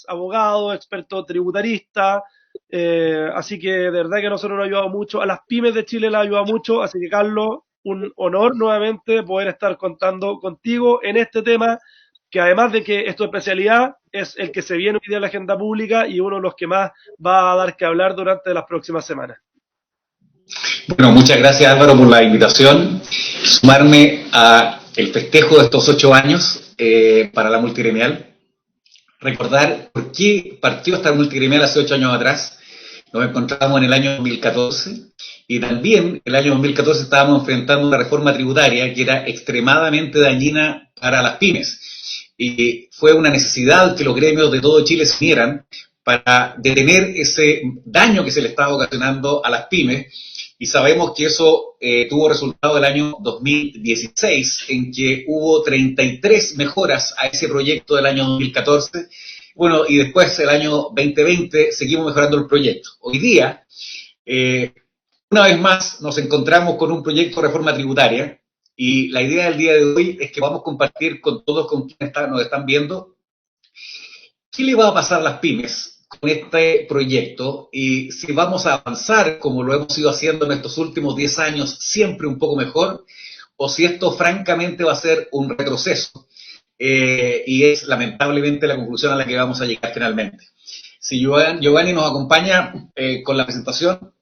abogado, experto tributarista, así que de verdad que a nosotros nos ha ayudado mucho, a las pymes de Chile les ha ayudado mucho, así que Carlos, un honor nuevamente poder estar contando contigo en este tema, que además de que es tu especialidad, es el que se viene hoy día en la agenda pública y uno de los que más va a dar que hablar durante las próximas semanas. Bueno, muchas gracias Álvaro por la invitación. Sumarme a el festejo de estos 8 años para la multigremial. Recordar por qué partió esta multigremial hace 8 años atrás. Nos encontramos en el año 2014 y también el año 2014 estábamos enfrentando una reforma tributaria que era extremadamente dañina para las pymes. Y fue una necesidad que los gremios de todo Chile se unieran para detener ese daño que se le estaba ocasionando a las pymes. Y sabemos que eso tuvo resultado el año 2016, en que hubo 33 mejoras a ese proyecto del año 2014. Bueno, y después el año 2020 seguimos mejorando el proyecto. Hoy día, una vez más, nos encontramos con un proyecto de reforma tributaria y la idea del día de hoy es que vamos a compartir con todos con quienes nos están viendo qué le va a pasar a las pymes con este proyecto y si vamos a avanzar como lo hemos ido haciendo en estos últimos 10 años siempre un poco mejor o si esto francamente va a ser un retroceso y es lamentablemente la conclusión a la que vamos a llegar finalmente. Si Giovanni nos acompaña con la presentación.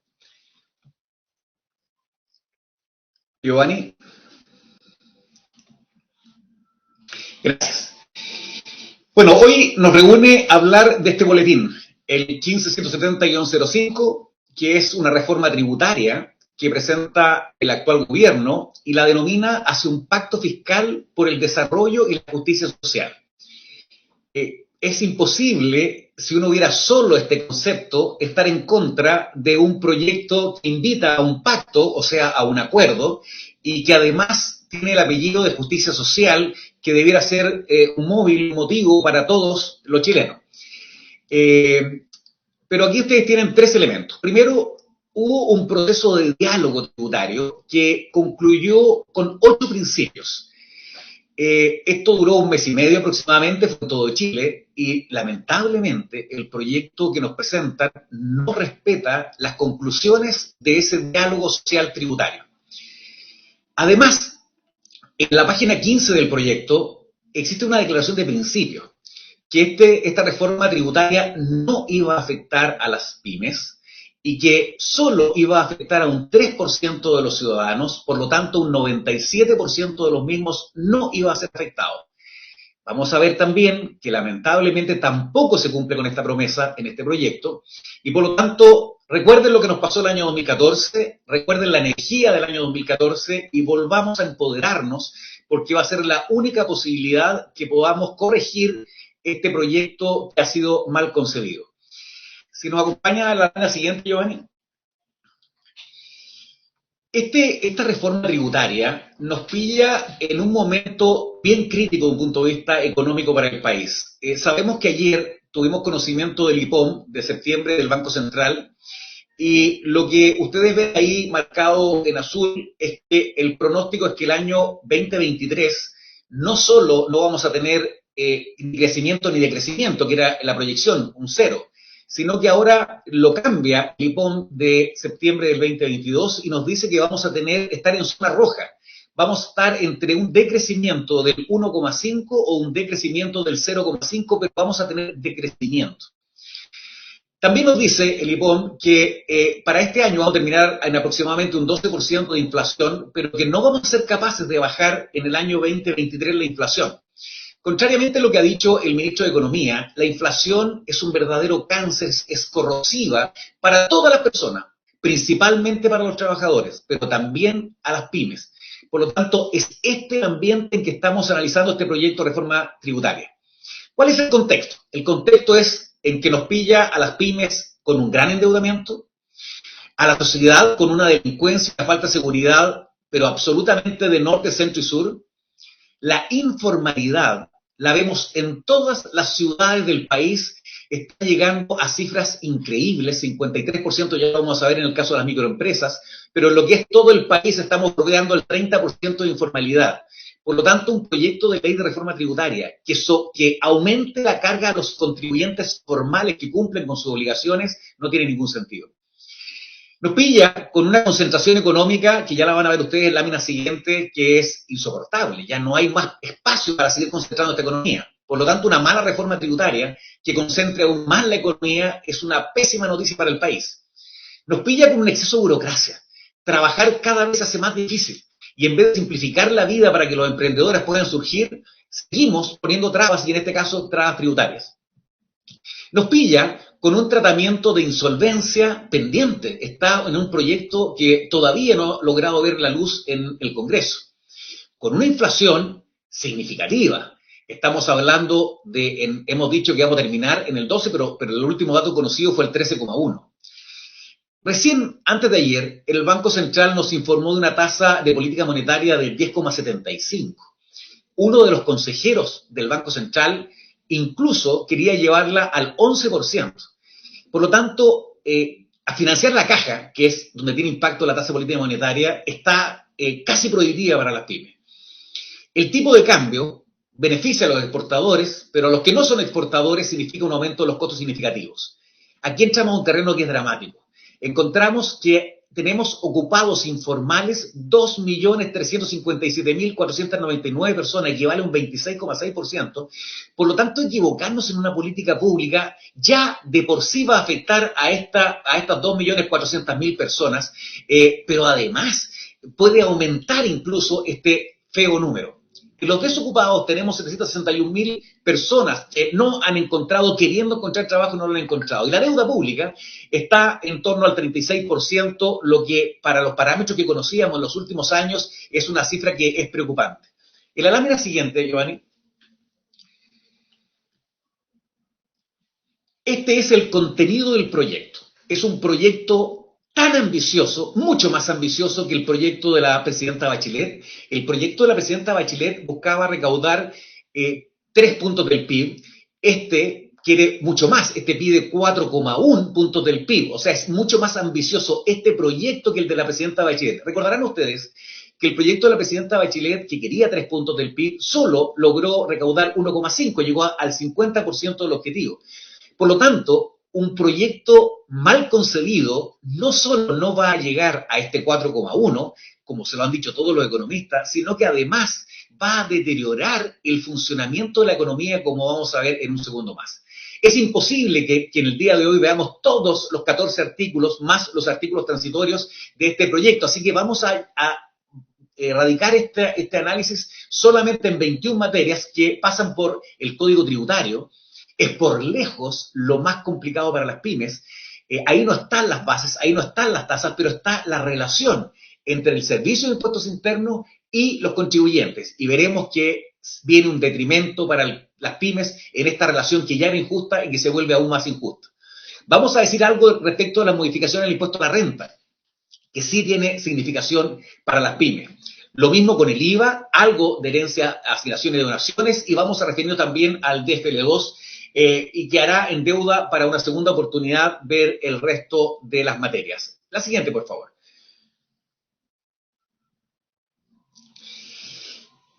Giovanni. Gracias. Bueno, hoy nos reúne hablar de este boletín, el 15170-05, que es una reforma tributaria que presenta el actual gobierno y la denomina hacia un pacto fiscal por el desarrollo y la justicia social. Es imposible, si uno viera solo este concepto, estar en contra de un proyecto que invita a un pacto, o sea, a un acuerdo, y que además tiene el apellido de justicia social, que debiera ser un móvil, un motivo para todos los chilenos. Pero aquí ustedes tienen 3 elementos. Primero, hubo un proceso de diálogo tributario que concluyó con 8 principios. Esto duró 1 mes y medio aproximadamente, fue en todo Chile, y lamentablemente el proyecto que nos presentan no respeta las conclusiones de ese diálogo social tributario. Además, en la página 15 del proyecto existe una declaración de principio, que esta reforma tributaria no iba a afectar a las pymes y que solo iba a afectar a un 3% de los ciudadanos, por lo tanto un 97% de los mismos no iba a ser afectado. Vamos a ver también que lamentablemente tampoco se cumple con esta promesa en este proyecto y por lo tanto recuerden lo que nos pasó el año 2014, recuerden la energía del año 2014 y volvamos a empoderarnos porque va a ser la única posibilidad que podamos corregir este proyecto que ha sido mal concebido. Si nos acompaña a la siguiente, Giovanni. Esta reforma tributaria nos pilla en un momento bien crítico desde un punto de vista económico para el país. Sabemos que ayer tuvimos conocimiento del IPOM de septiembre del Banco Central y lo que ustedes ven ahí marcado en azul es que el pronóstico es que el año 2023 no solo no vamos a tener ni crecimiento ni decrecimiento, que era la proyección, un 0, sino que ahora lo cambia el IPOM de septiembre del 2022 y nos dice que vamos a estar en zona roja. Vamos a estar entre un decrecimiento del 1,5 o un decrecimiento del 0,5, pero vamos a tener decrecimiento. También nos dice el IPOM que para este año vamos a terminar en aproximadamente un 12% de inflación, pero que no vamos a ser capaces de bajar en el año 2023 la inflación. Contrariamente a lo que ha dicho el ministro de Economía, la inflación es un verdadero cáncer, es corrosiva para todas las personas, principalmente para los trabajadores, pero también a las pymes. Por lo tanto, es este el ambiente en que estamos analizando este proyecto de reforma tributaria. ¿Cuál es el contexto? El contexto es en que nos pilla a las pymes con un gran endeudamiento, a la sociedad con una delincuencia, una falta de seguridad, pero absolutamente de norte, centro y sur. La informalidad la vemos en todas las ciudades del país, está llegando a cifras increíbles, 53% ya lo vamos a ver en el caso de las microempresas, pero en lo que es todo el país estamos rodeando el 30% de informalidad. Por lo tanto, un proyecto de ley de reforma tributaria que aumente la carga a los contribuyentes formales que cumplen con sus obligaciones no tiene ningún sentido. Nos pilla con una concentración económica que ya la van a ver ustedes en la lámina siguiente, que es insoportable. Ya no hay más espacio para seguir concentrando esta economía. Por lo tanto, una mala reforma tributaria que concentre aún más la economía es una pésima noticia para el país. Nos pilla con un exceso de burocracia. Trabajar cada vez se hace más difícil. Y en vez de simplificar la vida para que los emprendedores puedan surgir, seguimos poniendo trabas, y en este caso trabas tributarias. Nos pilla con un tratamiento de insolvencia pendiente. Está en un proyecto que todavía no ha logrado ver la luz en el Congreso. Con una inflación significativa. Estamos hablando hemos dicho que vamos a terminar en el 12, pero el último dato conocido fue el 13,1. Recién, antes de ayer, el Banco Central nos informó de una tasa de política monetaria del 10,75. Uno de los consejeros del Banco Central incluso quería llevarla al 11%. Por lo tanto, a financiar la caja, que es donde tiene impacto la tasa de política monetaria, está casi prohibitiva para las pymes. El tipo de cambio beneficia a los exportadores, pero a los que no son exportadores significa un aumento de los costos significativos. Aquí entramos a un terreno que es dramático. Encontramos que tenemos ocupados informales 2.357.499 personas, equivale a un 26,6%. Por lo tanto, equivocarnos en una política pública ya de por sí va a afectar a estas 2.400.000 personas, pero además puede aumentar incluso este feo número. En los desocupados tenemos 761.000 personas que no han encontrado, queriendo encontrar trabajo, no lo han encontrado. Y la deuda pública está en torno al 36%, lo que para los parámetros que conocíamos en los últimos años es una cifra que es preocupante. En la lámina siguiente, Giovanni, este es el contenido del proyecto. Es un proyecto tan ambicioso, mucho más ambicioso que el proyecto de la presidenta Bachelet. El proyecto de la presidenta Bachelet buscaba recaudar 3 puntos del PIB. Este quiere mucho más, este pide 4,1 puntos del PIB. O sea, es mucho más ambicioso este proyecto que el de la presidenta Bachelet. Recordarán ustedes que el proyecto de la presidenta Bachelet, que quería 3 puntos del PIB, solo logró recaudar 1,5, llegó al 50% del objetivo. Por lo tanto, un proyecto mal concebido no solo no va a llegar a este 4,1, como se lo han dicho todos los economistas, sino que además va a deteriorar el funcionamiento de la economía, como vamos a ver en un segundo más. Es imposible que en el día de hoy veamos todos los 14 artículos, más los artículos transitorios de este proyecto, así que vamos a erradicar este análisis solamente en 21 materias que pasan por el Código Tributario. Es por lejos lo más complicado para las pymes. Ahí no están las bases, ahí no están las tasas, pero está la relación entre el Servicio de Impuestos Internos y los contribuyentes. Y veremos que viene un detrimento para las pymes en esta relación que ya era injusta y que se vuelve aún más injusta. Vamos a decir algo respecto a la modificación del impuesto a la renta, que sí tiene significación para las pymes. Lo mismo con el IVA, algo de herencia, asignaciones y donaciones, y vamos a referirnos también al DFL2, y que hará en deuda para una segunda oportunidad ver el resto de las materias. La siguiente, por favor.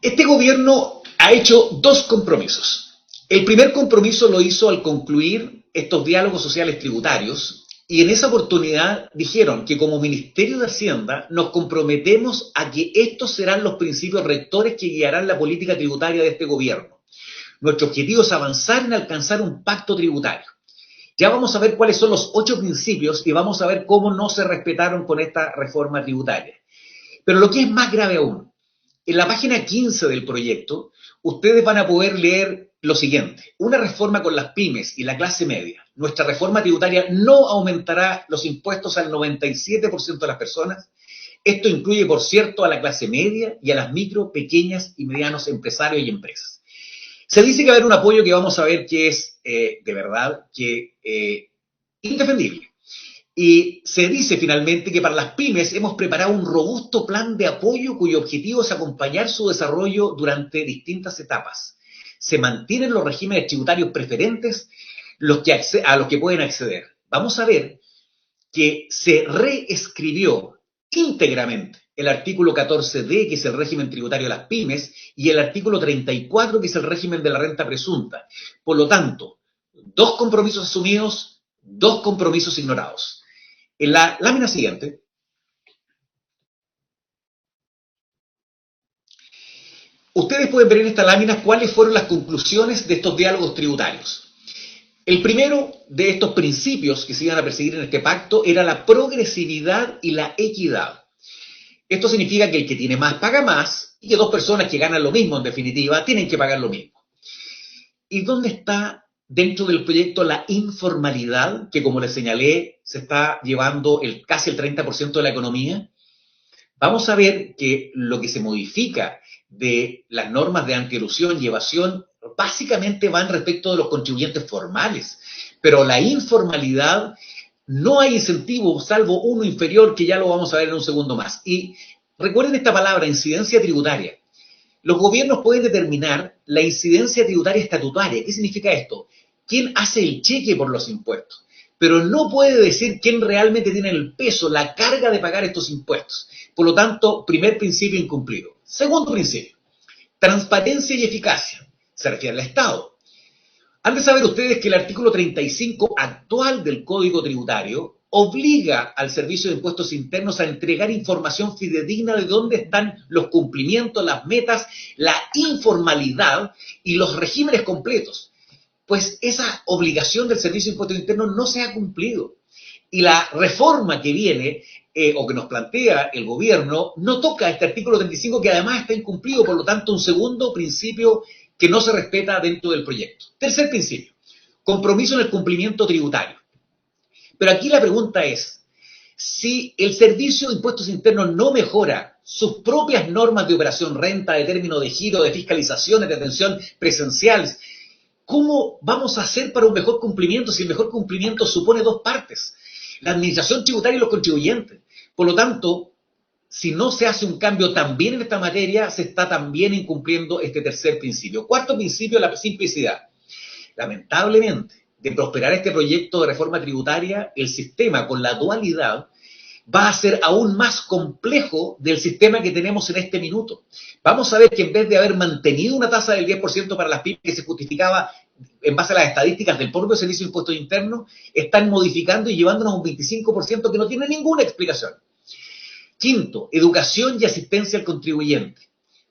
Este gobierno ha hecho 2 compromisos. El primer compromiso lo hizo al concluir estos diálogos sociales tributarios, y en esa oportunidad dijeron que como Ministerio de Hacienda nos comprometemos a que estos serán los principios rectores que guiarán la política tributaria de este gobierno. Nuestro objetivo es avanzar en alcanzar un pacto tributario. Ya vamos a ver cuáles son los 8 principios y vamos a ver cómo no se respetaron con esta reforma tributaria. Pero lo que es más grave aún, en la página 15 del proyecto, ustedes van a poder leer lo siguiente: una reforma con las pymes y la clase media. Nuestra reforma tributaria no aumentará los impuestos al 97% de las personas. Esto incluye, por cierto, a la clase media y a las micro, pequeñas y medianos empresarios y empresas. Se dice que va a haber un apoyo que vamos a ver que es, de verdad, indefendible. Y se dice finalmente que para las pymes hemos preparado un robusto plan de apoyo cuyo objetivo es acompañar su desarrollo durante distintas etapas. Se mantienen los regímenes tributarios preferentes a los que pueden acceder. Vamos a ver que se reescribió íntegramente el artículo 14D, que es el régimen tributario de las pymes, y el artículo 34, que es el régimen de la renta presunta. Por lo tanto, 2 compromisos asumidos, 2 compromisos ignorados. En la lámina siguiente, ustedes pueden ver en esta lámina cuáles fueron las conclusiones de estos diálogos tributarios. El primero de estos principios que se iban a perseguir en este pacto era la progresividad y la equidad. Esto significa que el que tiene más paga más y que 2 personas que ganan lo mismo, en definitiva, tienen que pagar lo mismo. ¿Y dónde está dentro del proyecto la informalidad, que como les señalé, se está llevando casi el 30% de la economía? Vamos a ver que lo que se modifica de las normas de antielusión y evasión básicamente van respecto de los contribuyentes formales, pero la informalidad no hay incentivo salvo uno inferior, que ya lo vamos a ver en un segundo más. Y recuerden esta palabra, incidencia tributaria. Los gobiernos pueden determinar la incidencia tributaria estatutaria. ¿Qué significa esto? ¿Quién hace el cheque por los impuestos? Pero no puede decir quién realmente tiene el peso, la carga de pagar estos impuestos. Por lo tanto, primer principio incumplido. Segundo principio, transparencia y eficacia. Se refiere al Estado. Han de saber ustedes que el artículo 35 actual del Código Tributario obliga al Servicio de Impuestos Internos a entregar información fidedigna de dónde están los cumplimientos, las metas, la informalidad y los regímenes completos. Pues esa obligación del Servicio de Impuestos Internos no se ha cumplido. Y la reforma que viene, o que nos plantea el gobierno, no toca este artículo 35, que además está incumplido, por lo tanto, un segundo principio que no se respeta dentro del proyecto. Tercer principio, compromiso en el cumplimiento tributario. Pero aquí la pregunta es, si el Servicio de Impuestos Internos no mejora sus propias normas de operación renta, de término de giro, de fiscalizaciones, de atención presenciales, ¿cómo vamos a hacer para un mejor cumplimiento si el mejor cumplimiento supone 2 partes? La administración tributaria y los contribuyentes. Por lo tanto, si no se hace un cambio también en esta materia, se está también incumpliendo este tercer principio. Cuarto principio, la simplicidad. Lamentablemente, de prosperar este proyecto de reforma tributaria, el sistema con la dualidad va a ser aún más complejo del sistema que tenemos en este minuto. Vamos a ver que en vez de haber mantenido una tasa del 10% para las pymes que se justificaba en base a las estadísticas del propio Servicio de Impuestos Internos, están modificando y llevándonos a un 25% que no tiene ninguna explicación. Quinto, educación y asistencia al contribuyente.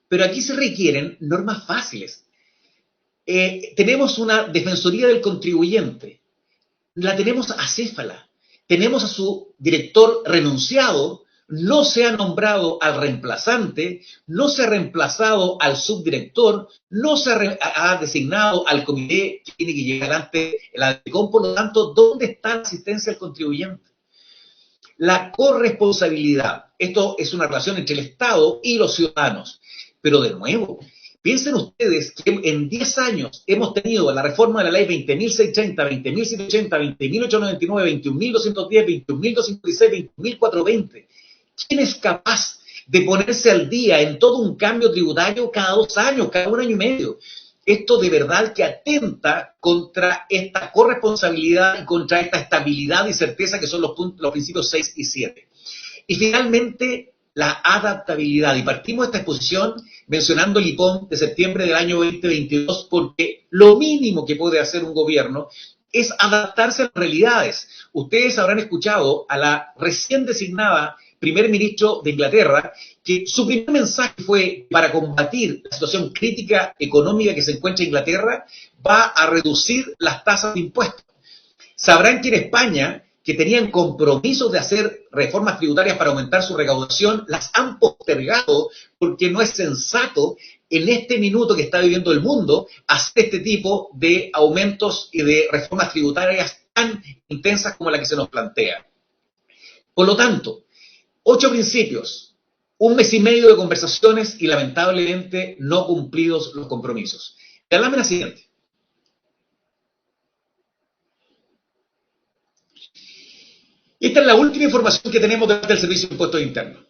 Pero aquí se requieren normas fáciles. Tenemos una Defensoría del Contribuyente, la tenemos acéfala, tenemos a su director renunciado, no se ha nombrado al reemplazante, no se ha reemplazado al subdirector, no se ha designado al comité que tiene que llegar ante la DECOM. Por lo tanto, ¿dónde está la asistencia al contribuyente? La corresponsabilidad. Esto es una relación entre el Estado y los ciudadanos. Pero de nuevo, piensen ustedes que en 10 años hemos tenido la reforma de la ley 20.630, 20.780, 20.899, 21.210, 21.216, 21.420. ¿Quién es capaz de ponerse al día en todo un cambio tributario cada 2 años, cada 1 año y medio? Esto de verdad que atenta contra esta corresponsabilidad y contra esta estabilidad y certeza que son los principios 6 y 7. Y finalmente, la adaptabilidad. Y partimos esta exposición mencionando el IPOM de septiembre del año 2022, porque lo mínimo que puede hacer un gobierno es adaptarse a las realidades. Ustedes habrán escuchado a la recién designada primer ministro de Inglaterra, que su primer mensaje fue: para combatir la situación crítica económica que se encuentra Inglaterra, va a reducir las tasas de impuestos. Sabrán que en España, que tenían compromisos de hacer reformas tributarias para aumentar su recaudación, las han postergado porque no es sensato en este minuto que está viviendo el mundo hacer este tipo de aumentos y de reformas tributarias tan intensas como la que se nos plantea. Por lo tanto, 8 principios, 1 mes y medio de conversaciones y lamentablemente no cumplidos los compromisos. La lámina siguiente. Esta es la última información que tenemos del Servicio de Impuestos Internos.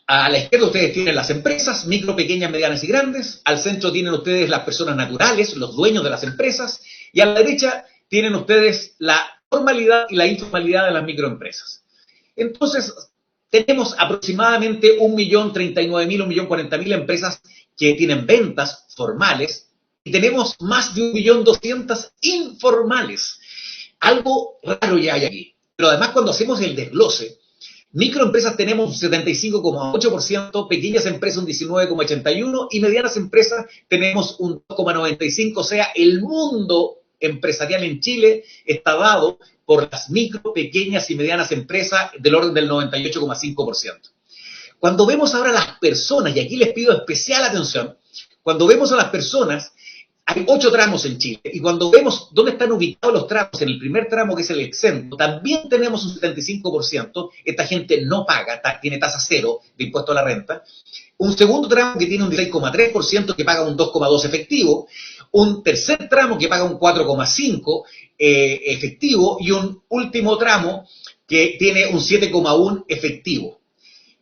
A la izquierda ustedes tienen las empresas, micro, pequeñas, medianas y grandes. Al centro tienen ustedes las personas naturales, los dueños de las empresas. Y a la derecha tienen ustedes la formalidad y la informalidad de las microempresas. Entonces, tenemos aproximadamente 1.039.000, 1.040.000 empresas que tienen ventas formales y tenemos más de 1.200.000 informales. Algo raro ya hay aquí. Pero además cuando hacemos el desglose, microempresas tenemos un 75,8%, pequeñas empresas un 19,81% y medianas empresas tenemos un 2,95%. O sea, el mundo empresarial en Chile está dado por las micro, pequeñas y medianas empresas del orden del 98,5%. Cuando vemos ahora a las personas, y aquí les pido especial atención, cuando vemos a las personas, hay 8 tramos en Chile, y cuando vemos dónde están ubicados los tramos, en el primer tramo, que es el exento, también tenemos un 75%, esta gente no paga, tiene tasa cero de impuesto a la renta, un segundo tramo que tiene un 16,3%, que paga un 2,2% efectivo, un tercer tramo que paga un 4,5% efectivo, y un último tramo que tiene un 7,1% efectivo.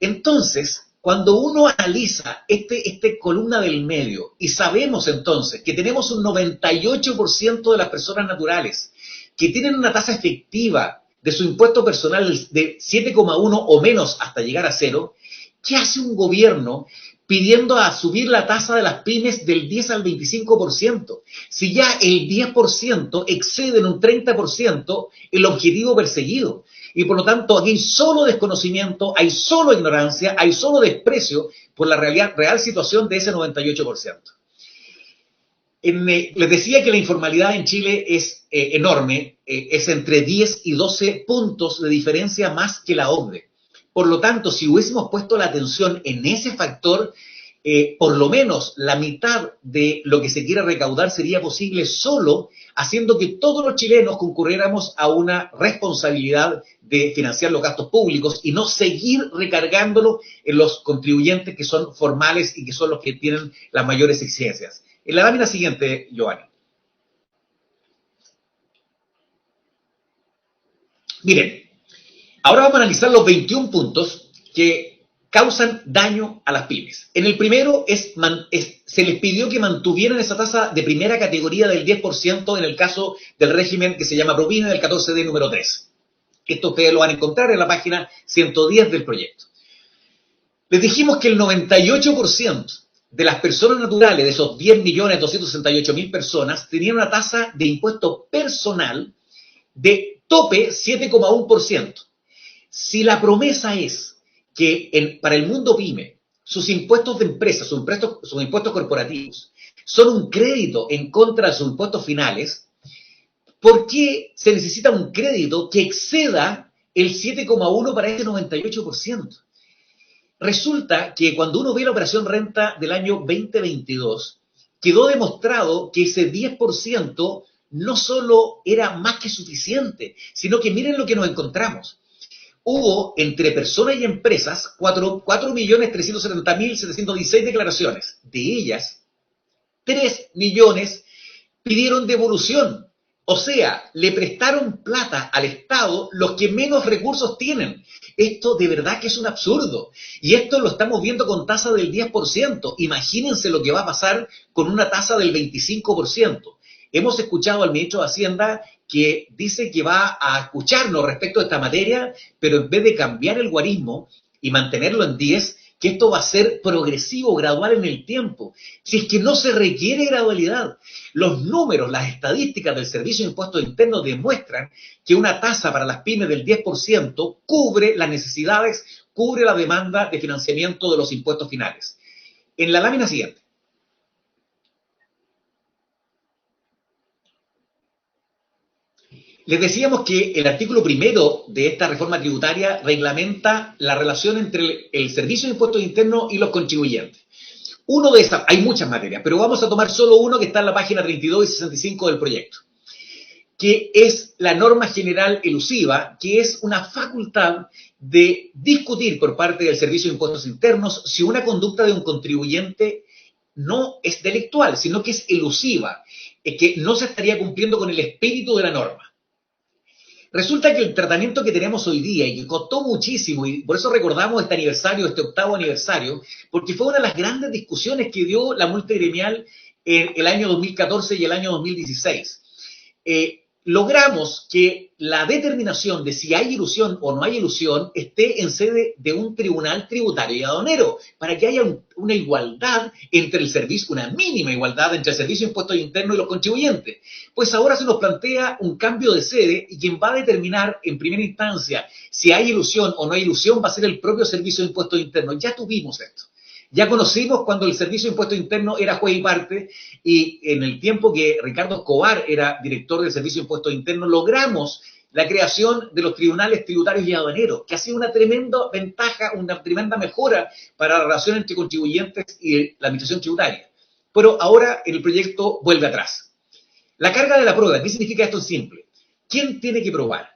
Entonces, cuando uno analiza este columna del medio y sabemos entonces que tenemos un 98% de las personas naturales que tienen una tasa efectiva de su impuesto personal de 7,1 o menos hasta llegar a cero, ¿qué hace un gobierno pidiendo a subir la tasa de las pymes del 10 al 25%? Si ya el 10% excede en un 30% el objetivo perseguido. Y por lo tanto aquí hay solo desconocimiento, hay solo ignorancia, hay solo desprecio por la real situación de ese 98%. Les decía que la informalidad en Chile es enorme, es entre 10 y 12 puntos de diferencia más que la OCDE. Por lo tanto, si hubiésemos puesto la atención en ese factor, por lo menos la mitad de lo que se quiere recaudar sería posible solo haciendo que todos los chilenos concurriéramos a una responsabilidad de financiar los gastos públicos y no seguir recargándolo en los contribuyentes que son formales y que son los que tienen las mayores exigencias. En la lámina siguiente, Giovanni. Miren, ahora vamos a analizar los 21 puntos que causan daño a las pymes. En el primero se les pidió que mantuvieran esa tasa de primera categoría del 10% en el caso del régimen que se llama Propina del 14D número 3. Esto ustedes lo van a encontrar en la página 110 del proyecto. Les dijimos que el 98% de las personas naturales, de esos 10.268.000 personas, tenían una tasa de impuesto personal de tope 7,1%. Si la promesa es que para el mundo pyme, sus impuestos de empresa, sus impuestos corporativos, son un crédito en contra de sus impuestos finales, ¿por qué se necesita un crédito que exceda el 7,1% para ese 98%? Resulta que cuando uno ve la operación renta del año 2022, quedó demostrado que ese 10% no solo era más que suficiente, sino que miren lo que nos encontramos. Hubo entre personas y empresas 4.370.716 declaraciones. De ellas, 3 millones pidieron devolución. O sea, le prestaron plata al Estado los que menos recursos tienen. Esto de verdad que es un absurdo. Y esto lo estamos viendo con tasa del 10%. Imagínense lo que va a pasar con una tasa del 25%. Hemos escuchado al ministro de Hacienda que dice que va a escucharnos respecto a esta materia, pero en vez de cambiar el guarismo y mantenerlo en 10, que esto va a ser progresivo, gradual en el tiempo. Si es que no se requiere gradualidad. Los números, las estadísticas del Servicio de Impuestos Internos demuestran que una tasa para las pymes del 10% cubre las necesidades, cubre la demanda de financiamiento de los impuestos finales. En la lámina siguiente. Les decíamos que el artículo primero de esta reforma tributaria reglamenta la relación entre el Servicio de Impuestos Internos y los contribuyentes. Uno de esas, hay muchas materias, pero vamos a tomar solo uno que está en la página 32 y 65 del proyecto, que es la norma general elusiva, que es una facultad de discutir por parte del Servicio de Impuestos Internos si una conducta de un contribuyente no es delictual, sino que es elusiva, que no se estaría cumpliendo con el espíritu de la norma. Resulta que el tratamiento que tenemos hoy día, y que costó muchísimo, y por eso recordamos este aniversario, este 8º aniversario, porque fue una de las grandes discusiones que dio la multa gremial en el año 2014 y el año 2016. logramos que la determinación de si hay ilusión o no hay ilusión esté en sede de un tribunal tributario y aduanero, para que haya una igualdad entre el servicio, una mínima igualdad entre el Servicio de Impuestos Internos y los contribuyentes. Pues ahora se nos plantea un cambio de sede y quien va a determinar en primera instancia si hay ilusión o no hay ilusión va a ser el propio Servicio de Impuestos Internos. Ya tuvimos esto. Ya conocimos cuando el Servicio de Impuestos Internos era juez y parte, y en el tiempo que Ricardo Escobar era director del Servicio de Impuestos Internos, logramos la creación de los tribunales tributarios y aduaneros, que ha sido una tremenda ventaja, una tremenda mejora para la relación entre contribuyentes y la administración tributaria. Pero ahora el proyecto vuelve atrás. La carga de la prueba, ¿qué significa esto en simple? ¿Quién tiene que probar?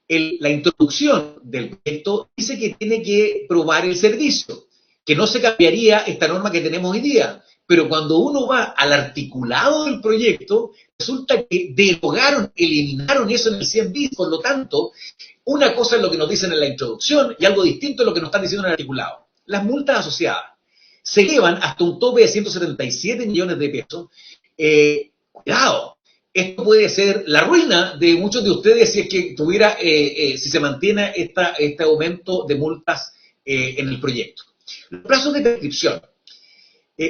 La introducción del proyecto dice que tiene que probar el servicio, que no se cambiaría esta norma que tenemos hoy día. Pero cuando uno va al articulado del proyecto, resulta que derogaron, eliminaron eso en el 100 bis. Por lo tanto, una cosa es lo que nos dicen en la introducción y algo distinto es lo que nos están diciendo en el articulado. Las multas asociadas se elevan hasta un tope de 177 millones de pesos. Cuidado, esto puede ser la ruina de muchos de ustedes si es que tuviera, si se mantiene este aumento de multas en el proyecto. Los plazos de prescripción.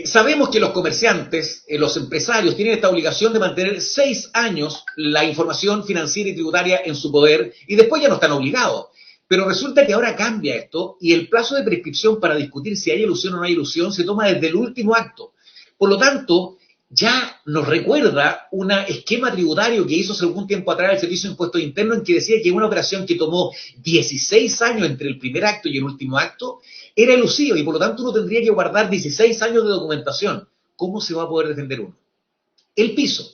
Sabemos que los comerciantes, los empresarios, tienen esta obligación de mantener 6 años la información financiera y tributaria en su poder y después ya no están obligados. Pero resulta que ahora cambia esto y el plazo de prescripción para discutir si hay ilusión o no hay ilusión se toma desde el último acto. Por lo tanto, ya nos recuerda un esquema tributario que hizo hace algún tiempo atrás el Servicio de Impuestos Internos, en que decía que una operación que tomó 16 años entre el primer acto y el último acto era elusiva y por lo tanto uno tendría que guardar 16 años de documentación. ¿Cómo se va a poder defender uno? El piso.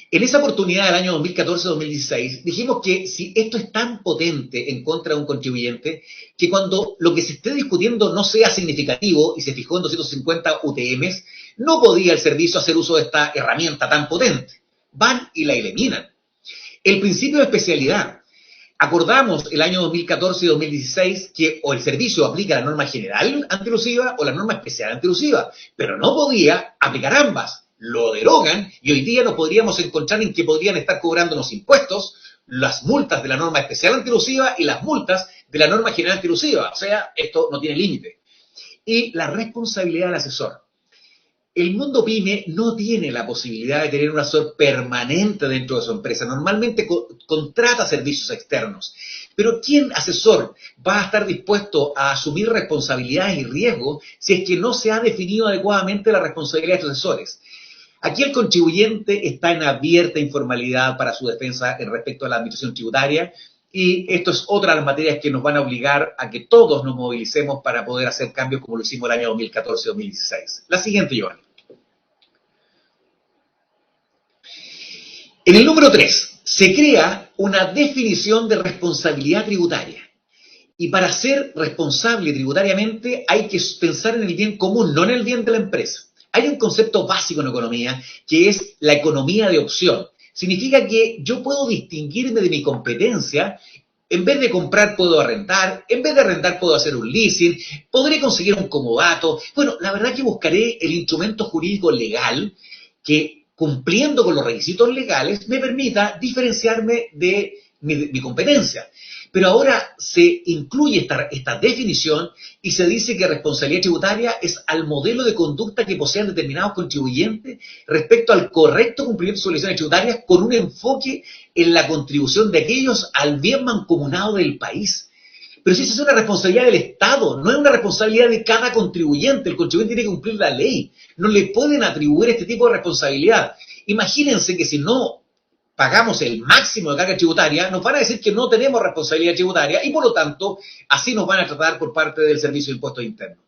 En esa oportunidad del año 2014-2016 dijimos que si esto es tan potente en contra de un contribuyente, que cuando lo que se esté discutiendo no sea significativo y se fijó en 250 UTMs, no podía el servicio hacer uso de esta herramienta tan potente. Van y la eliminan. El principio de especialidad. Acordamos el año 2014 y 2016 que o el servicio aplica la norma general antielusiva o la norma especial antielusiva, pero no podía aplicar ambas. Lo derogan y hoy día nos podríamos encontrar en que podrían estar cobrándonos impuestos, las multas de la norma especial antielusiva y las multas de la norma general antielusiva. O sea, esto no tiene límite. Y la responsabilidad del asesor. El mundo pyme no tiene la posibilidad de tener un asesor permanente dentro de su empresa. Normalmente contrata servicios externos. Pero ¿quién asesor va a estar dispuesto a asumir responsabilidades y riesgos si es que no se ha definido adecuadamente la responsabilidad de estos asesores? Aquí el contribuyente está en abierta informalidad para su defensa en respecto a la administración tributaria y esto es otra de las materias que nos van a obligar a que todos nos movilicemos para poder hacer cambios como lo hicimos el año 2014-2016. La siguiente, Giovanni. En el número 3, se crea una definición de responsabilidad tributaria. Y para ser responsable tributariamente hay que pensar en el bien común, no en el bien de la empresa. Hay un concepto básico en economía que es la economía de opción. Significa que yo puedo distinguirme de mi competencia. En vez de comprar puedo arrendar, en vez de arrendar puedo hacer un leasing, podré conseguir un comodato. Bueno, la verdad que buscaré el instrumento jurídico legal que, cumpliendo con los requisitos legales, me permita diferenciarme de mi competencia. Pero ahora se incluye esta definición y se dice que responsabilidad tributaria es al modelo de conducta que posean determinados contribuyentes respecto al correcto cumplimiento de sus obligaciones tributarias con un enfoque en la contribución de aquellos al bien mancomunado del país. Pero si esa es una responsabilidad del Estado, no es una responsabilidad de cada contribuyente. El contribuyente tiene que cumplir la ley. No le pueden atribuir este tipo de responsabilidad. Imagínense que si no pagamos el máximo de carga tributaria, nos van a decir que no tenemos responsabilidad tributaria y por lo tanto así nos van a tratar por parte del Servicio de Impuestos Internos.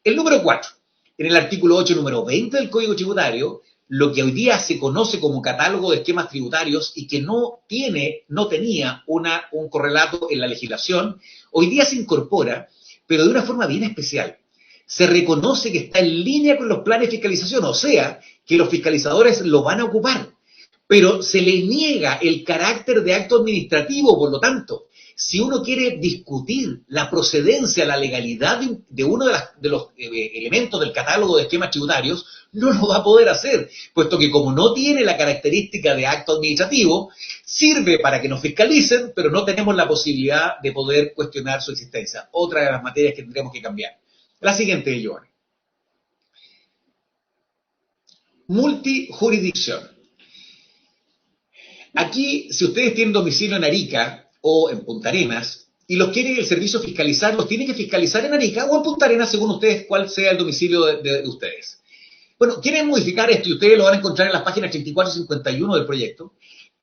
El número 4, en el artículo 8, número 20 del Código Tributario, lo que hoy día se conoce como catálogo de esquemas tributarios y que no tenía un correlato en la legislación, hoy día se incorpora, pero de una forma bien especial. Se reconoce que está en línea con los planes de fiscalización, o sea, que los fiscalizadores lo van a ocupar, pero se le niega el carácter de acto administrativo, por lo tanto, si uno quiere discutir la procedencia, la legalidad de uno de los elementos del catálogo de esquemas tributarios, no lo va a poder hacer, puesto que como no tiene la característica de acto administrativo, sirve para que nos fiscalicen, pero no tenemos la posibilidad de poder cuestionar su existencia. Otra de las materias que tendremos que cambiar. La siguiente, Giovanni. Multijurisdicción. Aquí, si ustedes tienen domicilio en Arica o en Punta Arenas y los quiere el servicio fiscalizar, los tiene que fiscalizar en Arica o en Punta Arenas, según ustedes, cuál sea el domicilio de ustedes. Bueno, quieren modificar esto y ustedes lo van a encontrar en las páginas 34 y 51 del proyecto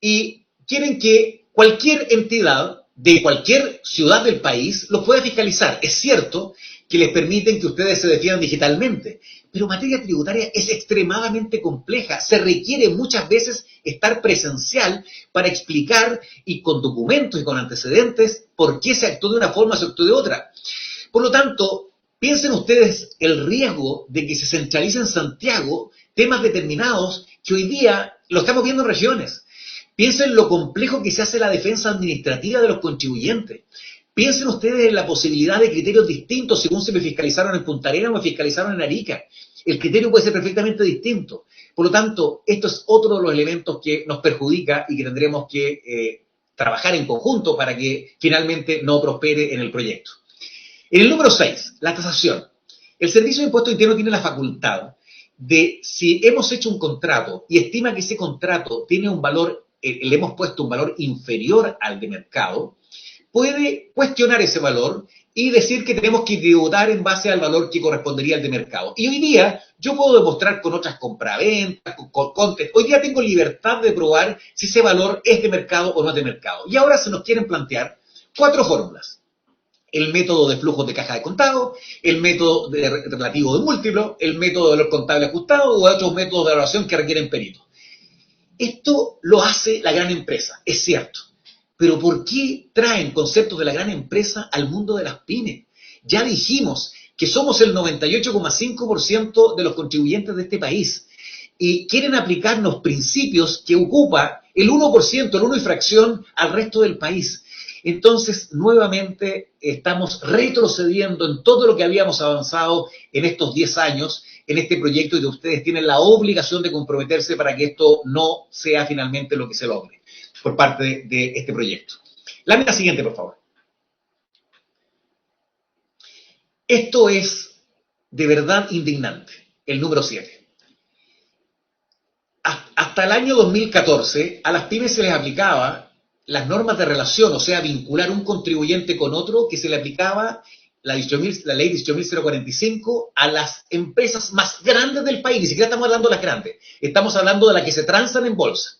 y quieren que cualquier entidad de cualquier ciudad del país los pueda fiscalizar. Es cierto que les permiten que ustedes se defiendan digitalmente, pero materia tributaria es extremadamente compleja. Se requiere muchas veces estar presencial para explicar y con documentos y con antecedentes por qué se actuó de una forma o se actuó de otra. Por lo tanto, piensen ustedes el riesgo de que se centralice en Santiago temas determinados que hoy día lo estamos viendo en regiones. Piensen lo complejo que se hace la defensa administrativa de los contribuyentes. Piensen ustedes en la posibilidad de criterios distintos según si me fiscalizaron en Punta Arenas o me fiscalizaron en Arica. El criterio puede ser perfectamente distinto. Por lo tanto, esto es otro de los elementos que nos perjudica y que tendremos que trabajar en conjunto para que finalmente no prospere en el proyecto. En el número 6, la tasación. El Servicio de Impuesto Interno tiene la facultad de, si hemos hecho un contrato y estima que ese contrato tiene un valor, le hemos puesto un valor inferior al de mercado, puede cuestionar ese valor y decir que tenemos que tributar en base al valor que correspondería al de mercado. Y hoy día yo puedo demostrar con otras compraventas, hoy día tengo libertad de probar si ese valor es de mercado o no es de mercado. Y ahora se nos quieren plantear 4 fórmulas. El método de flujos de caja de contado, el método relativo de múltiplo, el método de valor contable ajustado o otros métodos de evaluación que requieren peritos. Esto lo hace la gran empresa, es cierto. Pero ¿por qué traen conceptos de la gran empresa al mundo de las pymes? Ya dijimos que somos el 98,5% de los contribuyentes de este país y quieren aplicarnos principios que ocupa el 1%, el 1 y fracción al resto del país. Entonces, nuevamente, estamos retrocediendo en todo lo que habíamos avanzado en estos 10 años en este proyecto y que ustedes tienen la obligación de comprometerse para que esto no sea finalmente lo que se logre por parte de este proyecto. La siguiente, por favor. Esto es de verdad indignante, el número 7. Hasta el año 2014, a las pymes se les aplicaba las normas de relación, o sea, vincular un contribuyente con otro, que se le aplicaba la ley 18.045 a las empresas más grandes del país. Ni siquiera estamos hablando de las grandes, estamos hablando de las que se transan en bolsa.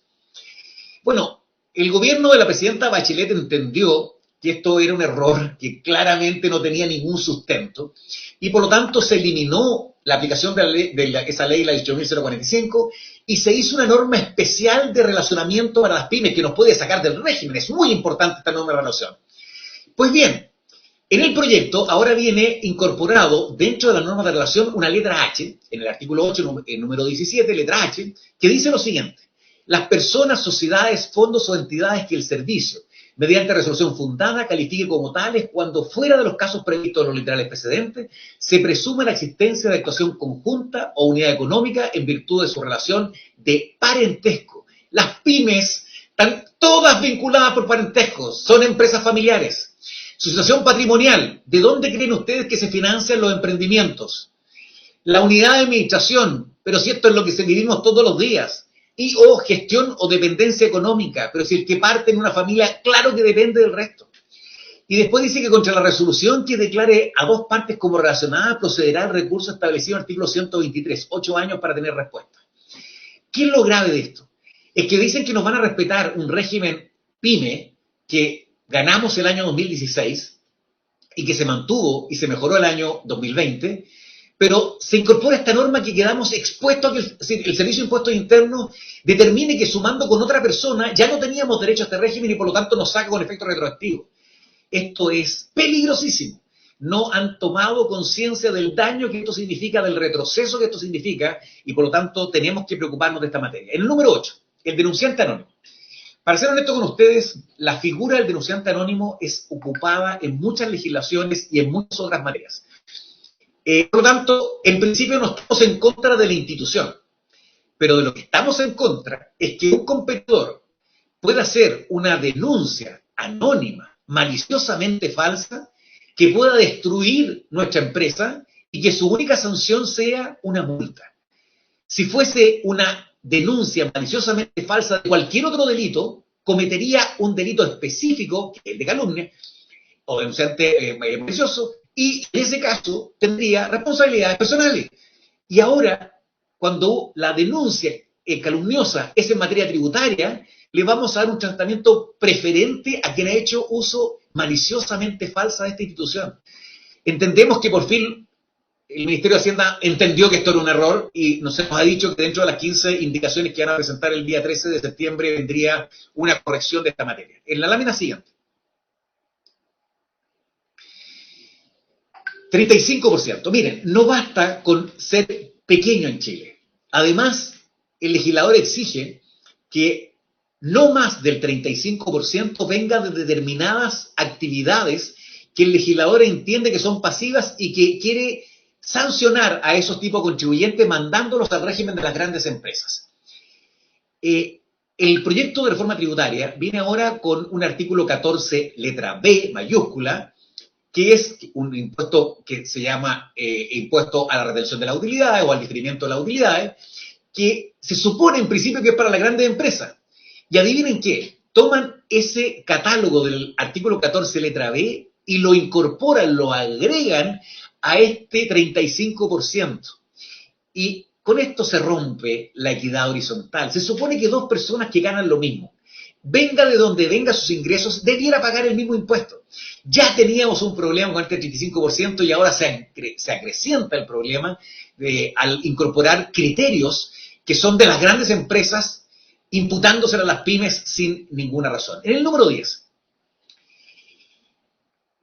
Bueno, el gobierno de la presidenta Bachelet entendió que esto era un error que claramente no tenía ningún sustento y por lo tanto se eliminó la aplicación de esa ley, la 18.045, y se hizo una norma especial de relacionamiento para las pymes que nos puede sacar del régimen. Es muy importante esta norma de relación. Pues bien, en el proyecto ahora viene incorporado dentro de la norma de relación una letra H, en el artículo 8, número 17, letra H, que dice lo siguiente: las personas, sociedades, fondos o entidades que el servicio, mediante resolución fundada, califique como tales cuando fuera de los casos previstos en los literales precedentes, se presume la existencia de actuación conjunta o unidad económica en virtud de su relación de parentesco. Las pymes están todas vinculadas por parentesco, son empresas familiares. Su situación patrimonial, ¿de dónde creen ustedes que se financian los emprendimientos? La unidad de administración, pero si esto es lo que vivimos todos los días. Y o gestión o dependencia económica, pero si el que parte en una familia, claro que depende del resto. Y después dice que contra la resolución que declare a dos partes como relacionadas procederá el recurso establecido en el artículo 123, 8 años para tener respuesta. ¿Qué es lo grave de esto? Es que dicen que nos van a respetar un régimen PYME que ganamos el año 2016 y que se mantuvo y se mejoró el año 2020, pero se incorpora esta norma que quedamos expuestos a que el Servicio de Impuestos Internos determine que sumando con otra persona ya no teníamos derecho a este régimen y por lo tanto nos saca con efecto retroactivo. Esto es peligrosísimo. No han tomado conciencia del daño que esto significa, del retroceso que esto significa y por lo tanto tenemos que preocuparnos de esta materia. En el número 8, el denunciante anónimo. Para ser honesto con ustedes, la figura del denunciante anónimo es ocupada en muchas legislaciones y en muchas otras materias. Por lo tanto, en principio no estamos en contra de la institución, pero de lo que estamos en contra es que un competidor pueda hacer una denuncia anónima, maliciosamente falsa, que pueda destruir nuestra empresa y que su única sanción sea una multa. Si fuese una denuncia maliciosamente falsa de cualquier otro delito, cometería un delito específico, que es el de calumnia, o denunciante malicioso, y en ese caso tendría responsabilidades personales. Y ahora, cuando la denuncia calumniosa es en materia tributaria, le vamos a dar un tratamiento preferente a quien ha hecho uso maliciosamente falsa de esta institución. Entendemos que por fin el Ministerio de Hacienda entendió que esto era un error y nos ha dicho que dentro de las 15 indicaciones que van a presentar el día 13 de septiembre vendría una corrección de esta materia. En la lámina siguiente. 35%. Miren, no basta con ser pequeño en Chile. Además, el legislador exige que no más del 35% venga de determinadas actividades que el legislador entiende que son pasivas y que quiere sancionar a esos tipos contribuyentes mandándolos al régimen de las grandes empresas. El proyecto de reforma tributaria viene ahora con un artículo 14, letra B, mayúscula, que es un impuesto que se llama impuesto a la retención de las utilidades o al diferimiento de las utilidades, que se supone en principio que es para las grandes empresas. Y adivinen qué, toman ese catálogo del artículo 14, letra B, y lo incorporan, lo agregan a este 35%. Y con esto se rompe la equidad horizontal. Se supone que dos personas que ganan lo mismo, venga de donde venga sus ingresos, debiera pagar el mismo impuesto. Ya teníamos un problema con este 35% y ahora se acrecienta el problema al incorporar criterios que son de las grandes empresas imputándosela a las pymes sin ninguna razón. En el número 10,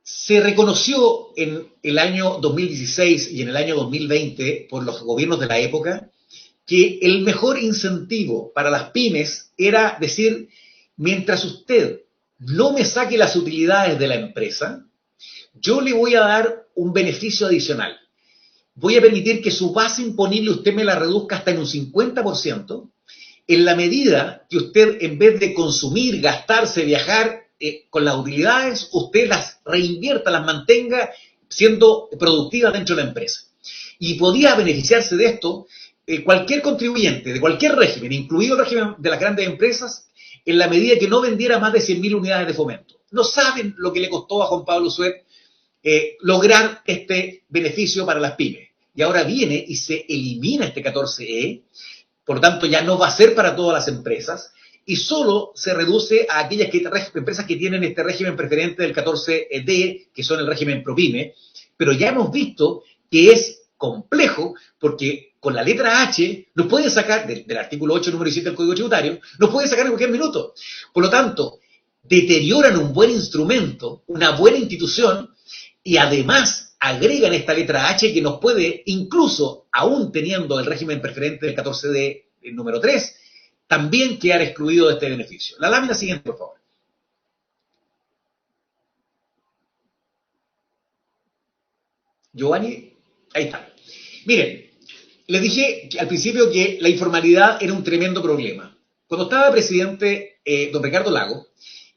se reconoció en el año 2016 y en el año 2020 por los gobiernos de la época que el mejor incentivo para las pymes era decir, mientras usted no me saque las utilidades de la empresa, yo le voy a dar un beneficio adicional. Voy a permitir que su base imponible usted me la reduzca hasta en un 50%, en la medida que usted, en vez de consumir, gastarse, viajar con las utilidades, usted las reinvierta, las mantenga siendo productivas dentro de la empresa. Y podía beneficiarse de esto cualquier contribuyente de cualquier régimen, incluido el régimen de las grandes empresas, en la medida que no vendiera más de 100.000 unidades de fomento. No saben lo que le costó a Juan Pablo Suet lograr este beneficio para las pymes. Y ahora viene y se elimina este 14E, por lo tanto ya no va a ser para todas las empresas, y solo se reduce a aquellas empresas que tienen este régimen preferente del 14D, que son el régimen ProPyme, pero ya hemos visto que es complejo porque con la letra H nos pueden sacar, del artículo 8, número 7 del Código Tributario, nos pueden sacar en cualquier minuto. Por lo tanto, deterioran un buen instrumento, una buena institución, y además agregan esta letra H que nos puede, incluso aún teniendo el régimen preferente del 14D, el número 3, también quedar excluido de este beneficio. La lámina siguiente, por favor. Giovanni, ahí está. Miren, les dije al principio que la informalidad era un tremendo problema. Cuando estaba presidente don Ricardo Lagos,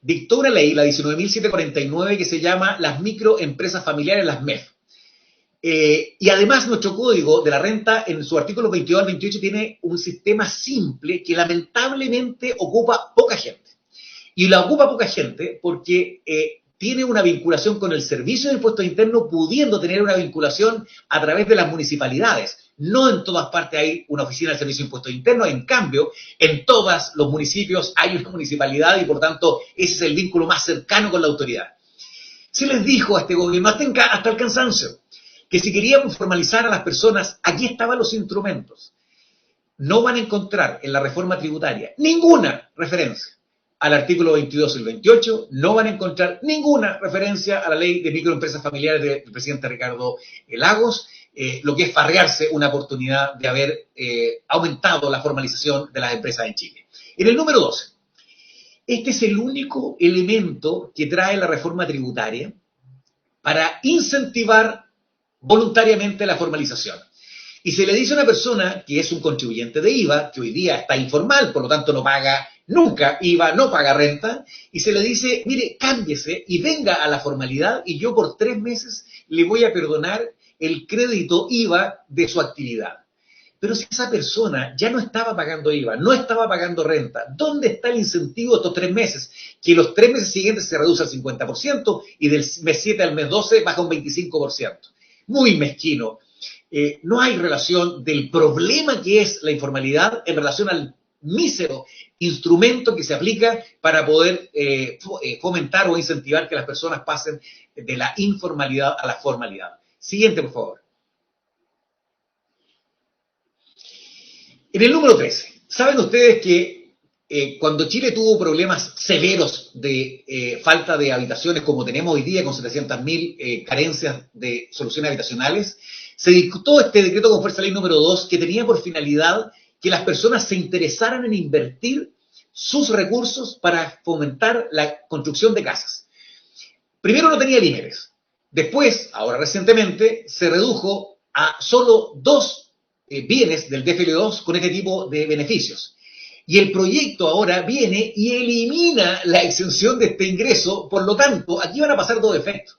dictó una ley, la 19.749, que se llama las microempresas familiares, las MEF. Y además nuestro código de la renta en su artículo 22 al 28 tiene un sistema simple que lamentablemente ocupa poca gente. Y la ocupa poca gente porque tiene una vinculación con el Servicio de Impuestos Internos, pudiendo tener una vinculación a través de las municipalidades. No en todas partes hay una oficina del Servicio de Impuestos Internos, en cambio, en todos los municipios hay una municipalidad y por tanto ese es el vínculo más cercano con la autoridad. Se les dijo a este gobierno hasta el cansancio que si queríamos formalizar a las personas, aquí estaban los instrumentos. No van a encontrar en la reforma tributaria ninguna referencia al artículo 22 y el 28, no van a encontrar ninguna referencia a la ley de microempresas familiares del presidente Ricardo Lagos, lo que es farrearse una oportunidad de haber aumentado la formalización de las empresas en Chile. En el número 12, Este es el único elemento que trae la reforma tributaria para incentivar voluntariamente la formalización. Y se le dice a una persona que es un contribuyente de IVA, que hoy día está informal, por lo tanto no paga nunca IVA, no paga renta, y se le dice, mire, cámbiese y venga a la formalidad y yo por 3 meses le voy a perdonar el crédito IVA de su actividad. Pero si esa persona ya no estaba pagando IVA, no estaba pagando renta, ¿dónde está el incentivo de estos 3 meses? Que los 3 meses siguientes se reduce al 50% y del mes 7 al mes 12 baja un 25%. Muy mezquino. No hay relación del problema que es la informalidad en relación al mísero instrumento que se aplica para poder fomentar o incentivar que las personas pasen de la informalidad a la formalidad. Siguiente, por favor. En el número 13, ¿saben ustedes que cuando Chile tuvo problemas severos de falta de habitaciones, como tenemos hoy día con 700.000 carencias de soluciones habitacionales, se dictó este decreto con fuerza ley número 2 que tenía por finalidad que las personas se interesaran en invertir sus recursos para fomentar la construcción de casas? Primero no tenía límites. Después, ahora recientemente, se redujo a solo 2 bienes del DFL2 con este tipo de beneficios. Y el proyecto ahora viene y elimina la exención de este ingreso. Por lo tanto, aquí van a pasar 2 efectos.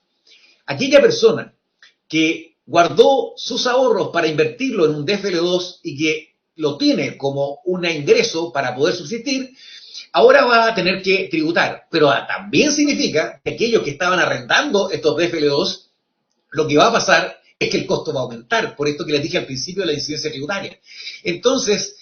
Aquella persona que guardó sus ahorros para invertirlo en un DFL2 y que lo tiene como un ingreso para poder subsistir, ahora va a tener que tributar. Pero también significa que aquellos que estaban arrendando estos DFL2, lo que va a pasar es que el costo va a aumentar, por esto que les dije al principio de la incidencia tributaria. Entonces,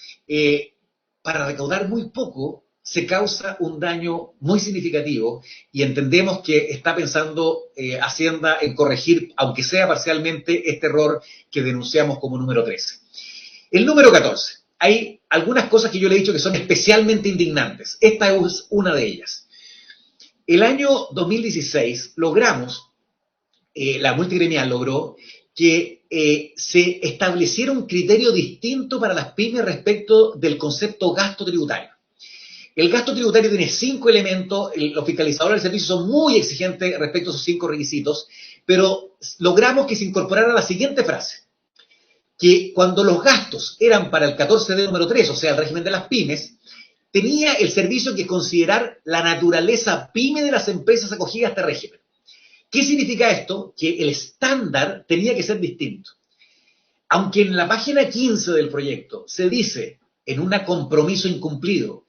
para recaudar muy poco, se causa un daño muy significativo y entendemos que está pensando Hacienda en corregir, aunque sea parcialmente, este error que denunciamos como número 13. El número 14. Hay algunas cosas que yo le he dicho que son especialmente indignantes. Esta es una de ellas. El año 2016 logramos, la multigremial logró, que se estableciera un criterio distinto para las pymes respecto del concepto gasto tributario. El gasto tributario tiene 5 elementos, los fiscalizadores del servicio son muy exigentes respecto a esos 5 requisitos, pero logramos que se incorporara la siguiente frase, que cuando los gastos eran para el 14D número 3, o sea, el régimen de las pymes, tenía el servicio que considerar la naturaleza pyme de las empresas acogidas a este régimen. ¿Qué significa esto? Que el estándar tenía que ser distinto. Aunque en la página 15 del proyecto se dice, en un compromiso incumplido,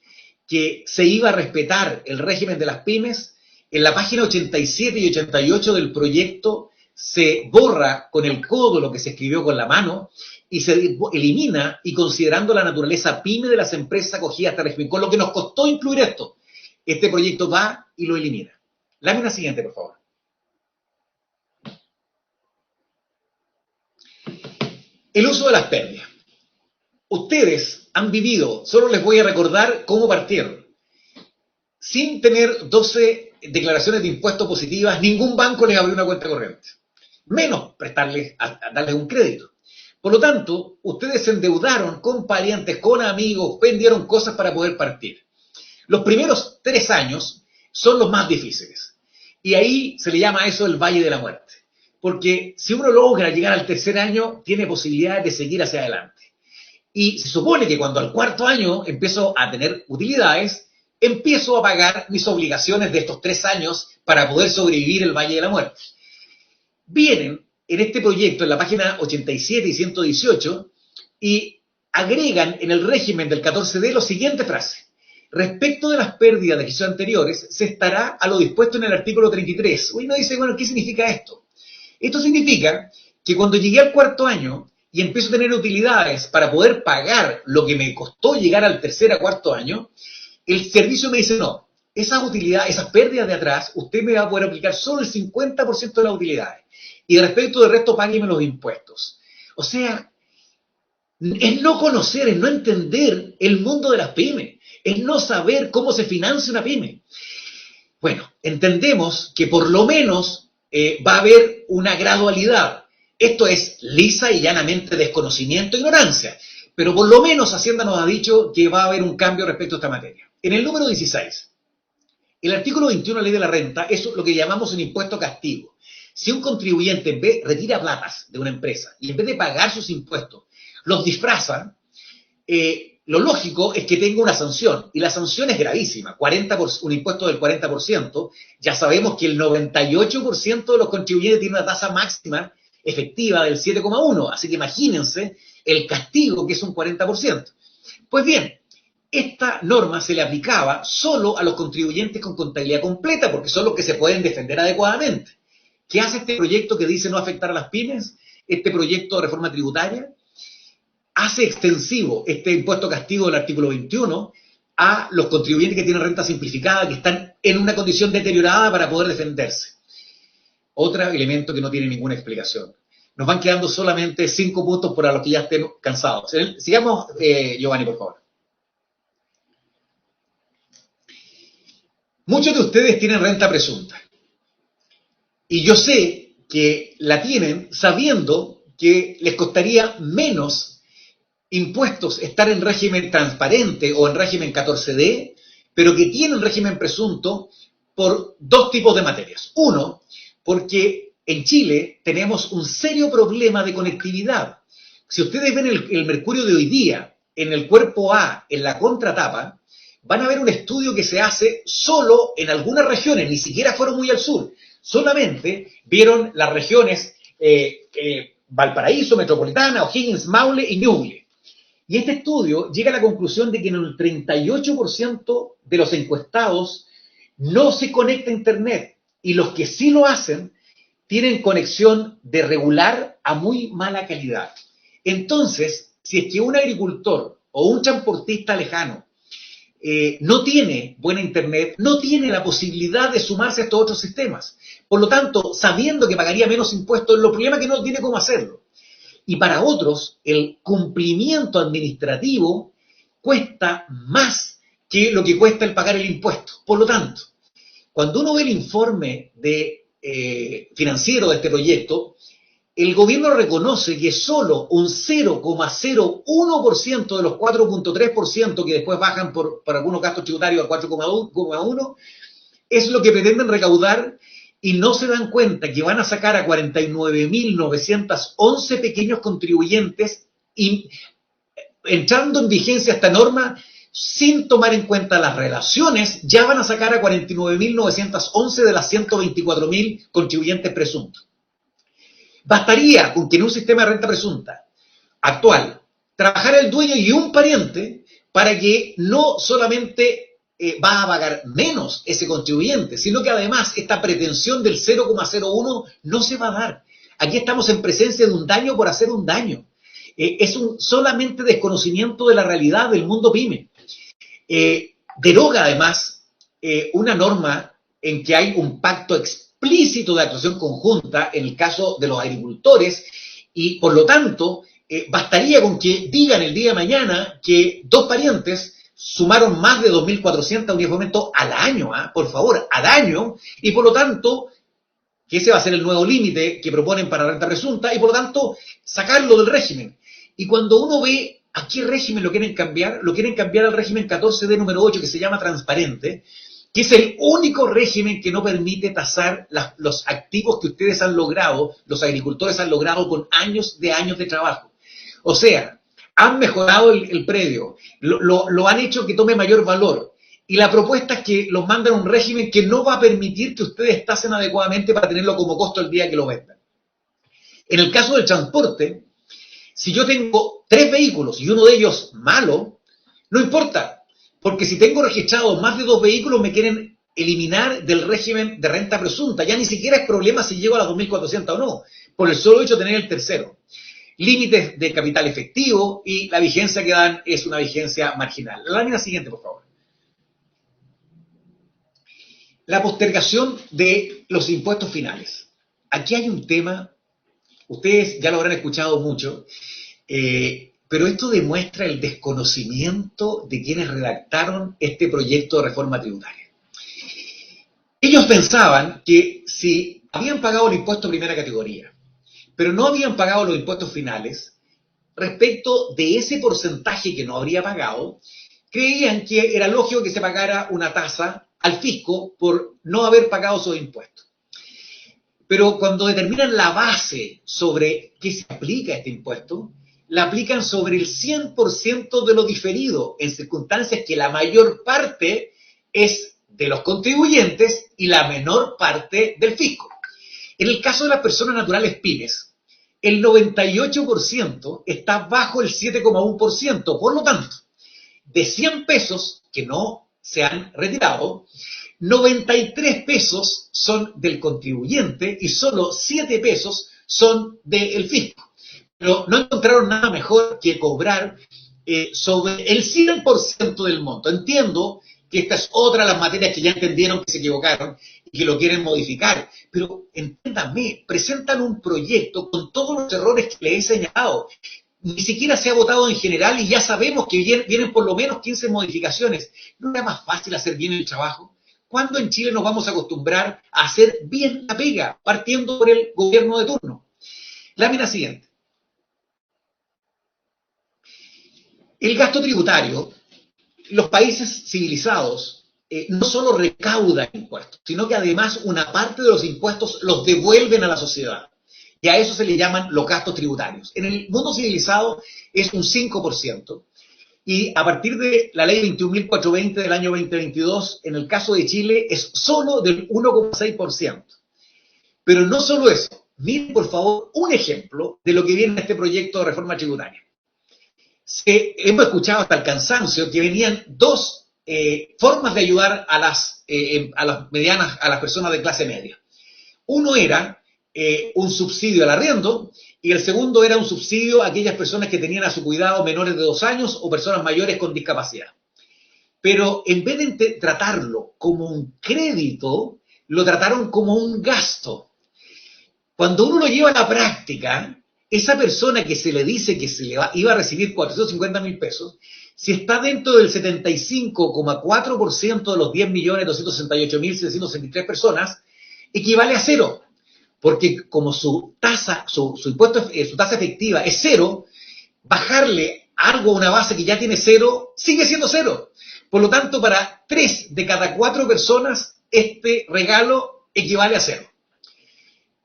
que se iba a respetar el régimen de las pymes, en la página 87 y 88 del proyecto se borra con el codo lo que se escribió con la mano y se elimina y considerando la naturaleza pyme de las empresas acogidas a este régimen, con lo que nos costó incluir esto. Este proyecto va y lo elimina. Lámina siguiente, por favor. El uso de las pérdidas. Ustedes han vivido, solo les voy a recordar cómo partieron. Sin tener 12 declaraciones de impuestos positivas, ningún banco les abrió una cuenta corriente. Menos prestarles, darles un crédito. Por lo tanto, ustedes se endeudaron con parientes, con amigos, vendieron cosas para poder partir. Los primeros 3 años son los más difíciles. Y ahí se le llama a eso el Valle de la Muerte. Porque si uno logra llegar al 3er año, tiene posibilidades de seguir hacia adelante. Y se supone que cuando al 4.º año empiezo a tener utilidades, empiezo a pagar mis obligaciones de estos 3 años para poder sobrevivir el Valle de la Muerte. Vienen en este proyecto, en la página 87 y 118, y agregan en el régimen del 14D la siguiente frase. Respecto de las pérdidas de ejercicios anteriores, se estará a lo dispuesto en el artículo 33. Uno dice, bueno, ¿qué significa esto? Esto significa que cuando llegué al 4.º año y empiezo a tener utilidades para poder pagar lo que me costó llegar al 3.er a 4.º año, el servicio me dice, no, esas utilidades, esas pérdidas de atrás, usted me va a poder aplicar solo el 50% de las utilidades. Y respecto del resto, págueme los impuestos. O sea, es no conocer, es no entender el mundo de las pymes, es no saber cómo se financia una pyme. Bueno, entendemos que por lo menos va a haber una gradualidad. Esto es lisa y llanamente desconocimiento e ignorancia, pero por lo menos Hacienda nos ha dicho que va a haber un cambio respecto a esta materia. En el número 16, El artículo 21 de la ley de la renta es lo que llamamos un impuesto castigo. Si un contribuyente retira platas de una empresa y en vez de pagar sus impuestos los disfraza, lo lógico es que tenga una sanción, y la sanción es gravísima, un impuesto del 40%, ya sabemos que el 98% de los contribuyentes tiene una tasa máxima efectiva del 7,1%, así que imagínense el castigo que es un 40%. Pues bien, esta norma se le aplicaba solo a los contribuyentes con contabilidad completa, porque son los que se pueden defender adecuadamente. ¿Qué hace este proyecto que dice no afectar a las pymes? Este proyecto de reforma tributaria hace extensivo este impuesto castigo del artículo 21 a los contribuyentes que tienen renta simplificada, que están en una condición deteriorada para poder defenderse. Otro elemento que no tiene ninguna explicación. Nos van quedando solamente 5 puntos para los que ya estén cansados. Sigamos, Giovanni, por favor. Muchos de ustedes tienen renta presunta. Y yo sé que la tienen sabiendo que les costaría menos impuestos estar en régimen transparente o en régimen 14D, pero que tienen régimen presunto por 2 tipos de materias. Uno, porque en Chile tenemos un serio problema de conectividad. Si ustedes ven el Mercurio de hoy día, en el cuerpo A, en la contratapa, van a ver un estudio que se hace solo en algunas regiones, ni siquiera fueron muy al sur. Solamente vieron las regiones Valparaíso, Metropolitana, O'Higgins, Maule y Ñuble. Y este estudio llega a la conclusión de que en el 38% de los encuestados no se conecta a Internet, y los que sí lo hacen tienen conexión de regular a muy mala calidad. Entonces, si es que un agricultor o un transportista lejano no tiene buena Internet, no tiene la posibilidad de sumarse a estos otros sistemas. Por lo tanto, sabiendo que pagaría menos impuestos, el problema es que no tiene cómo hacerlo. Y para otros, el cumplimiento administrativo cuesta más que lo que cuesta el pagar el impuesto. Por lo tanto, cuando uno ve el informe financiero de este proyecto, el gobierno reconoce que solo un 0,01% de los 4,3% que después bajan por algunos gastos tributarios a 4,1% es lo que pretenden recaudar, y no se dan cuenta que van a sacar a 49.911 pequeños contribuyentes, y entrando en vigencia esta norma, sin tomar en cuenta las relaciones, ya van a sacar a 49.911 de las 124.000 contribuyentes presuntos. Bastaría con que en un sistema de renta presunta actual trabajara el dueño y un pariente para que no solamente va a pagar menos ese contribuyente, sino que además esta pretensión del 0,01 no se va a dar. Aquí estamos en presencia de un daño por hacer un daño. Es solamente desconocimiento de la realidad del mundo pyme. Deroga además una norma en que hay un pacto explícito de actuación conjunta en el caso de los agricultores, y por lo tanto bastaría con que digan el día de mañana que 2 parientes sumaron más de 2.400 unidades de fomento al año, por favor, al año, y por lo tanto, que ese va a ser el nuevo límite que proponen para renta presunta, y por lo tanto, sacarlo del régimen. Y cuando uno ve a qué régimen lo quieren cambiar al régimen 14D número 8, que se llama transparente, que es el único régimen que no permite tasar los activos que ustedes han logrado, los agricultores han logrado con años de trabajo. O sea, han mejorado el predio, lo han hecho que tome mayor valor, y la propuesta es que los mandan a un régimen que no va a permitir que ustedes tasen adecuadamente para tenerlo como costo el día que lo vendan. En el caso del transporte, si yo tengo 3 vehículos y uno de ellos malo, no importa, porque si tengo registrados más de 2 vehículos me quieren eliminar del régimen de renta presunta. Ya ni siquiera es problema si llego a las 2.400 o no, por el solo hecho de tener el tercero. Límites de capital efectivo, y la vigencia que dan es una vigencia marginal. La lámina siguiente, por favor. La postergación de los impuestos finales. Aquí hay un tema, ustedes ya lo habrán escuchado mucho, pero esto demuestra el desconocimiento de quienes redactaron este proyecto de reforma tributaria. Ellos pensaban que si habían pagado el impuesto de primera categoría, pero no habían pagado los impuestos finales, respecto de ese porcentaje que no habría pagado, creían que era lógico que se pagara una tasa al fisco por no haber pagado sus impuestos. Pero cuando determinan la base sobre qué se aplica este impuesto, la aplican sobre el 100% de lo diferido, en circunstancias que la mayor parte es de los contribuyentes y la menor parte del fisco. En el caso de las personas naturales pymes, el 98% está bajo el 7,1%. Por lo tanto, de 100 pesos que no se han retirado, 93 pesos son del contribuyente y solo 7 pesos son del fisco. Pero no encontraron nada mejor que cobrar sobre el 100% del monto. Entiendo que esta es otra de las materias que ya entendieron que se equivocaron y que lo quieren modificar, pero entiéndanme, presentan un proyecto con todos los errores que les he señalado. Ni siquiera se ha votado en general y ya sabemos que vienen por lo menos 15 modificaciones. ¿No era más fácil hacer bien el trabajo? ¿Cuándo en Chile nos vamos a acostumbrar a hacer bien la pega, partiendo por el gobierno de turno? Lámina siguiente. El gasto tributario, los países civilizados no solo recaudan impuestos, sino que además una parte de los impuestos los devuelven a la sociedad. Y a eso se le llaman los gastos tributarios. En el mundo civilizado es un 5%. Y a partir de la ley 21.420 del año 2022, en el caso de Chile, es solo del 1,6%. Pero no solo eso. Miren, por favor, un ejemplo de lo que viene en este proyecto de reforma tributaria. Hemos escuchado hasta el cansancio que venían dos formas de ayudar a las medianas, a las personas de clase media. Uno era un subsidio al arriendo y el segundo era un subsidio a aquellas personas que tenían a su cuidado menores de 2 años o personas mayores con discapacidad. Pero en vez de tratarlo como un crédito, lo trataron como un gasto. Cuando uno lo lleva a la práctica, esa persona que se le dice que iba a recibir 450.000 pesos, si está dentro del 75,4% de los 10.268.763 personas, equivale a cero. Porque como su tasa efectiva es cero, bajarle algo a una base que ya tiene cero, sigue siendo cero. Por lo tanto, para 3 de cada 4 personas, este regalo equivale a cero.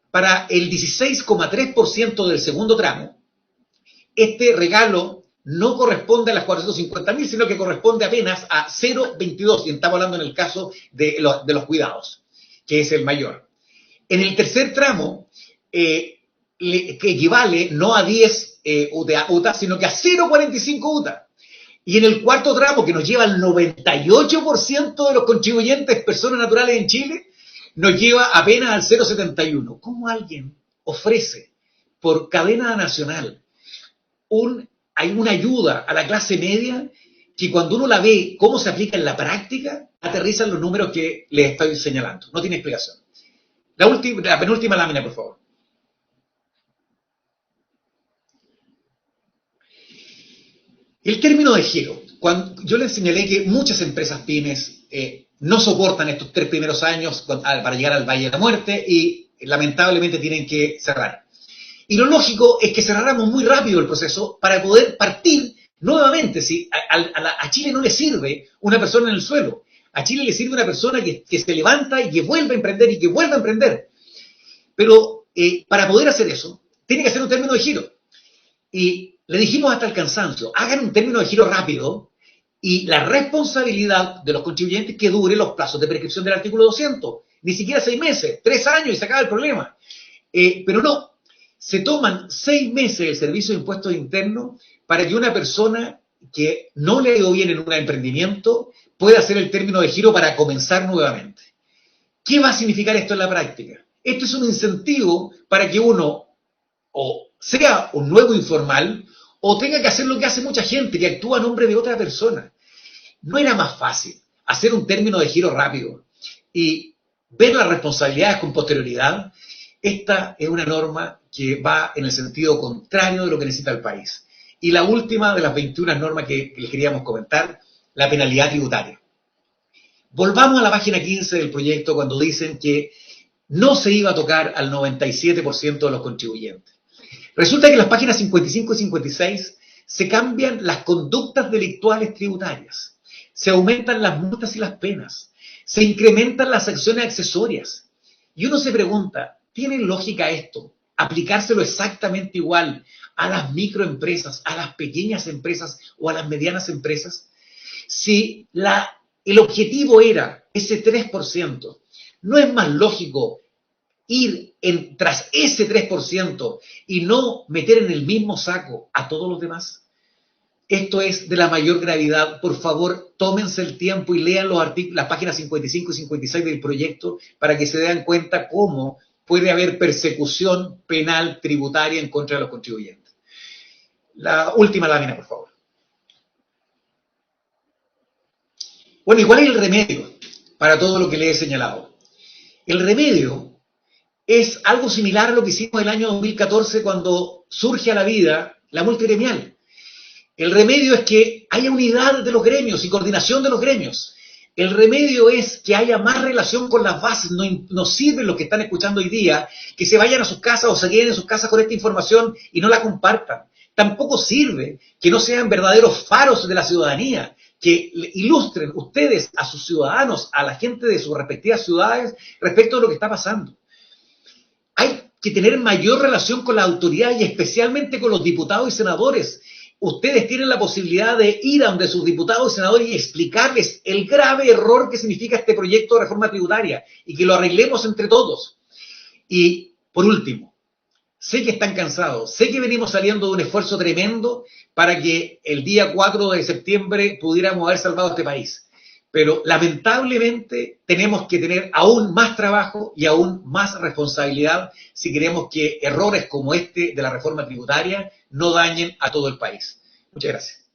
Para el 16,3% del segundo tramo, este regalo no corresponde a las 450.000, sino que corresponde apenas a 0,22, y estamos hablando en el caso de los cuidados, que es el mayor. En el tercer tramo, que equivale no a 10 UTA, sino que a 0,45 UTA. Y en el cuarto tramo, que nos lleva al 98% de los contribuyentes, personas naturales en Chile, nos lleva apenas al 0,71. ¿Cómo alguien ofrece por cadena nacional hay una ayuda a la clase media que cuando uno la ve cómo se aplica en la práctica, aterrizan los números que les estoy señalando? No tiene explicación. La penúltima lámina, por favor. El término de giro. Cuando yo les señalé que muchas empresas pymes no soportan estos 3 primeros años para llegar al Valle de la Muerte y lamentablemente tienen que cerrar. Y lo lógico es que cerráramos muy rápido el proceso para poder partir nuevamente. Si a Chile no le sirve una persona en el suelo, a Chile le sirve una persona que se levanta y que vuelve a emprender y que vuelve a emprender. Pero para poder hacer eso, tiene que hacer un término de giro. Y le dijimos hasta el cansancio, hagan un término de giro rápido y la responsabilidad de los contribuyentes que dure los plazos de prescripción del artículo 200. Ni siquiera 6 meses, 3 años y se acaba el problema. Pero no, se toman 6 meses el servicio de impuestos internos para que una persona que no le ha ido bien en un emprendimiento pueda hacer el término de giro para comenzar nuevamente. ¿Qué va a significar esto en la práctica? Esto es un incentivo para que uno o sea un nuevo informal o tenga que hacer lo que hace mucha gente, que actúa a nombre de otra persona. ¿No era más fácil hacer un término de giro rápido y ver las responsabilidades con posterioridad? Esta es una norma que va en el sentido contrario de lo que necesita el país. Y la última de las 21 normas que les queríamos comentar, la penalidad tributaria. Volvamos a la página 15 del proyecto cuando dicen que no se iba a tocar al 97% de los contribuyentes. Resulta que en las páginas 55 y 56 se cambian las conductas delictuales tributarias, se aumentan las multas y las penas, Se incrementan las acciones accesorias. Y uno se pregunta, ¿tiene lógica esto? Aplicárselo exactamente igual a las microempresas, a las pequeñas empresas o a las medianas empresas. Si el objetivo era ese 3%, ¿no es más lógico ir tras ese 3% y no meter en el mismo saco a todos los demás? Esto es de la mayor gravedad. Por favor, tómense el tiempo y lean los artículos, las páginas 55 y 56 del proyecto para que se den cuenta cómo puede haber persecución penal tributaria en contra de los contribuyentes. La última lámina, por favor. Bueno, ¿y cuál es el remedio para todo lo que le he señalado? El remedio es algo similar a lo que hicimos el año 2014 cuando surge a la vida la multigremial. El remedio es que haya unidad de los gremios y coordinación de los gremios. El remedio es que haya más relación con las bases. No sirve lo que están escuchando hoy día, que se vayan a sus casas o se queden en sus casas con esta información y no la compartan. Tampoco sirve que no sean verdaderos faros de la ciudadanía, que ilustren ustedes a sus ciudadanos, a la gente de sus respectivas ciudades respecto de lo que está pasando. Hay que tener mayor relación con la autoridad y especialmente con los diputados y senadores. Ustedes tienen la posibilidad de ir a donde sus diputados y senadores y explicarles el grave error que significa este proyecto de reforma tributaria y que lo arreglemos entre todos. Y, por último, sé que están cansados, sé que venimos saliendo de un esfuerzo tremendo para que el día 4 de septiembre pudiéramos haber salvado este país. Pero lamentablemente tenemos que tener aún más trabajo y aún más responsabilidad si queremos que errores como este de la reforma tributaria no dañen a todo el país. Muchas gracias.